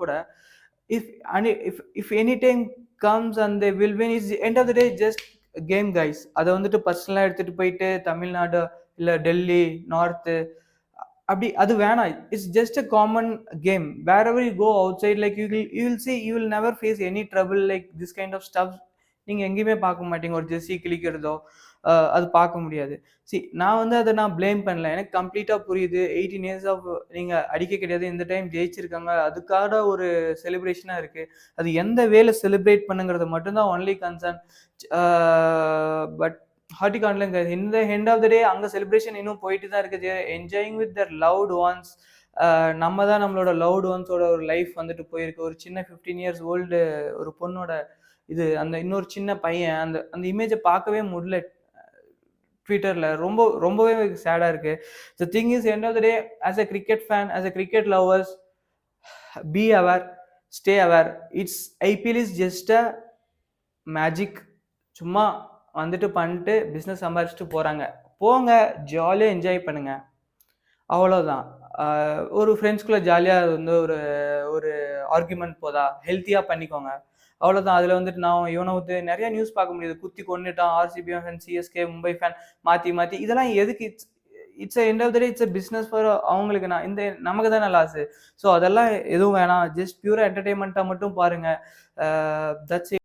கூட if any time comes and they will win, is end of the day just game guys. அதை வந்துட்டு பர்சனலாக எடுத்துட்டு போயிட்டு தமிழ்நாடு இல்லை டெல்லி நார்த்து அப்படி அது வேணாம். It's just a common game. Wherever you go outside, like you will see you will never face any trouble like this kind of stuff. நீங்க எங்கேயுமே பார்க்க மாட்டீங்க. ஒரு ஜெர்சி கிழிக்கிறதோ அது பார்க்க முடியாது. நான் வந்து அதை நான் பிளேம் பண்ணல. எனக்கு கம்ப்ளீட்டா புரியுது. 18 இயர்ஸ் ஆஃப் நீங்க அடிக்க கிடையாது, இந்த டைம் ஜெயிச்சிருக்காங்க, அதுக்காக ஒரு செலிப்ரேஷனா இருக்கு. அது எந்த வேலை செலிப்ரேட் பண்ணுங்கிறது மட்டும்தான் ஒன்லி கன்சர்ன். பட் ஹார்டிகான்லங்க இந்த எண்ட் ஆஃப் த டே அங்கே செலிப்ரேஷன் இன்னும் போயிட்டு தான் இருக்குது. Enjoying with Dhar loved once. நம்ம தான் நம்மளோட லவ்ட் ஒன்ஸோட ஒரு லைஃப் வந்துட்டு போயிருக்கு. ஒரு சின்ன 15 இயர்ஸ் ஓல்டு ஒரு பொண்ணோட இது, அந்த இன்னொரு சின்ன பையன், அந்த அந்த இமேஜை பார்க்கவே முடியல ட்விட்டரில். ரொம்பவே சேடாக இருக்கு. The thing is end of the day as a cricket fan, as a cricket lovers, be aware, stay aware. It's IPL is just a magic. சும்மா வந்துட்டு பண்ணிட்டு பிஸ்னஸ் சம்பாரிச்சிட்டு போகிறாங்க. போங்க, ஜாலியாக என்ஜாய் பண்ணுங்க, அவ்வளோதான். ஒரு ஃப்ரெண்ட்ஸ்குள்ளே ஜாலியாக வந்து ஒரு ஒரு ஆர்குமெண்ட் போதா, ஹெல்த்தியாக பண்ணிக்கோங்க, அவ்வளோதான். அதில் வந்துட்டு நான் இவனை வந்து நிறைய நியூஸ் பார்க்க முடியுது. குத்தி கொண்டுட்டான், RCB fan, CSK, Mumbai fan, மாற்றி இதெல்லாம் எதுக்கு? It's end of the day it's business for அவங்களுக்கு. நான் இந்த நமக்கு தானே லாஸு. ஸோ அதெல்லாம் எதுவும் வேணாம். ஜஸ்ட் பியூரா என்டர்டெயின்மெண்ட்டாக மட்டும் பாருங்கள். தட்ஸ்